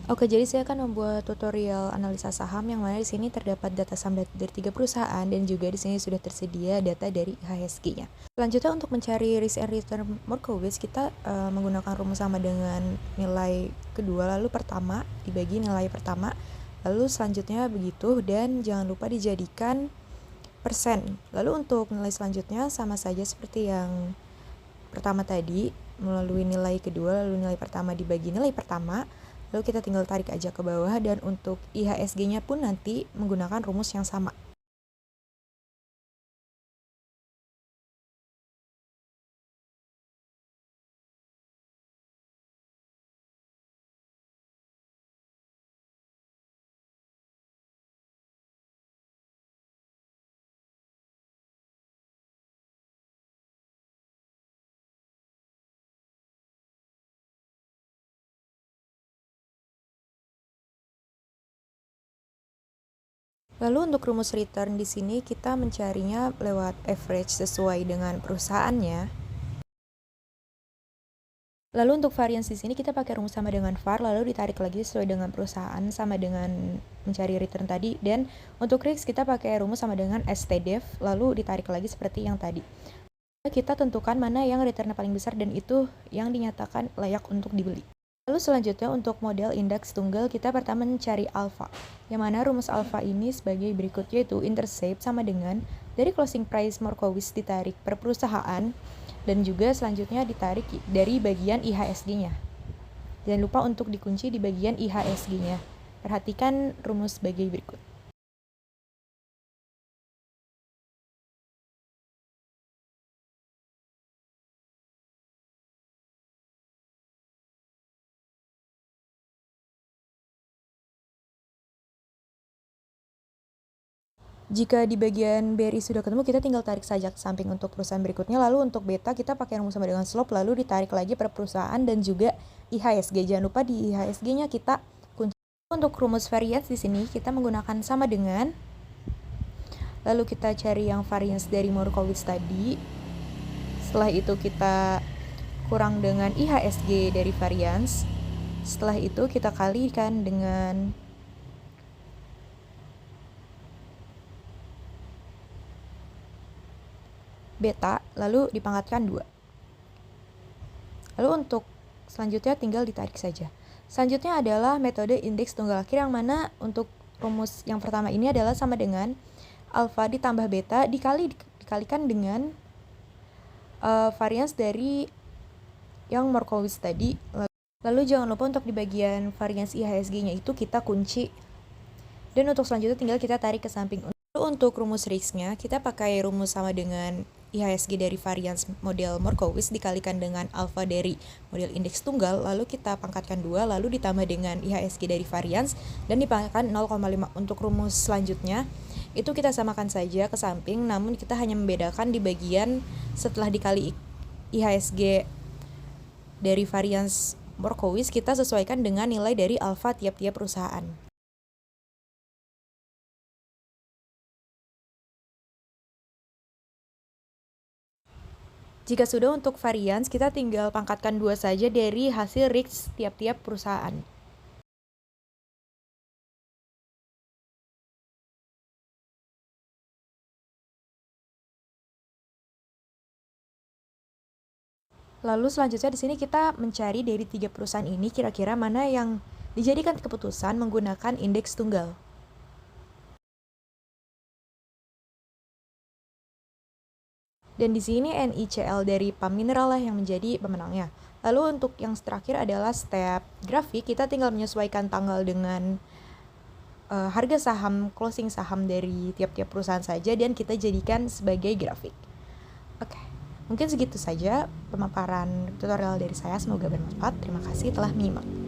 Oke, jadi saya akan membuat tutorial analisa saham yang mana di sini terdapat data saham dari 3 perusahaan dan juga di sini sudah tersedia data dari IHSG-nya. Selanjutnya untuk mencari risk and return Markowitz, kita menggunakan rumus sama dengan nilai kedua, lalu pertama dibagi nilai pertama, lalu selanjutnya begitu, dan jangan lupa dijadikan persen. Lalu untuk nilai selanjutnya sama saja seperti yang pertama tadi, melalui nilai kedua lalu nilai pertama dibagi nilai pertama, lalu kita tinggal tarik aja ke bawah, dan untuk IHSG-nya pun nanti menggunakan rumus yang sama. Lalu untuk rumus return di sini kita mencarinya lewat average sesuai dengan perusahaannya. Lalu untuk variance di sini kita pakai rumus sama dengan var, lalu ditarik lagi sesuai dengan perusahaan sama dengan mencari return tadi. Dan untuk risk kita pakai rumus sama dengan STDEV, lalu ditarik lagi seperti yang tadi. Kita tentukan mana yang returnnya paling besar dan itu yang dinyatakan layak untuk dibeli. Lalu selanjutnya untuk model indeks tunggal kita pertama mencari alpha, yang mana rumus alpha ini sebagai berikut, yaitu intercept sama dengan dari closing price Markowitz ditarik per perusahaan dan juga selanjutnya ditarik dari bagian IHSG-nya. Jangan lupa untuk dikunci di bagian IHSG-nya. Perhatikan rumus sebagai berikut. Jika di bagian BRI sudah ketemu, kita tinggal tarik saja ke samping untuk perusahaan berikutnya. Lalu untuk beta kita pakai rumus sama dengan slope, lalu ditarik lagi per perusahaan dan juga IHSG. Jangan lupa di IHSG-nya kita kunci. Untuk rumus variance di sini kita menggunakan sama dengan, lalu kita cari yang variance dari Markowitz tadi. Setelah itu kita kurang dengan IHSG dari variance. Setelah itu kita kalikan dengan beta, lalu dipangkatkan 2. Lalu untuk selanjutnya tinggal ditarik saja. Selanjutnya adalah metode indeks tunggal akhir, yang mana untuk rumus yang pertama ini adalah sama dengan alpha ditambah beta dikalikan dengan variance dari yang Markowitz tadi. Lalu jangan lupa untuk di bagian variance IHSG-nya itu kita kunci. Dan untuk selanjutnya tinggal kita tarik ke samping. Untuk rumus risk-nya kita pakai rumus sama dengan IHSG dari variance model Markowitz dikalikan dengan alpha dari model indeks tunggal, lalu kita pangkatkan 2, lalu ditambah dengan IHSG dari variance dan dipangkatkan 0,5. Untuk rumus selanjutnya itu kita samakan saja ke samping, namun kita hanya membedakan di bagian setelah dikali IHSG dari variance Markowitz kita sesuaikan dengan nilai dari alpha tiap-tiap perusahaan. Jika sudah untuk variance, kita tinggal pangkatkan 2 saja dari hasil risk tiap-tiap perusahaan. Lalu selanjutnya di sini kita mencari dari 3 perusahaan ini kira-kira mana yang dijadikan keputusan menggunakan indeks tunggal. Dan di sini NICL dari PAM Mineral lah yang menjadi pemenangnya. Lalu untuk yang terakhir adalah step grafik, kita tinggal menyesuaikan tanggal dengan harga saham, closing saham dari tiap-tiap perusahaan saja dan kita jadikan sebagai grafik. Oke, mungkin segitu saja pemaparan tutorial dari saya, semoga bermanfaat. Terima kasih telah menyimak.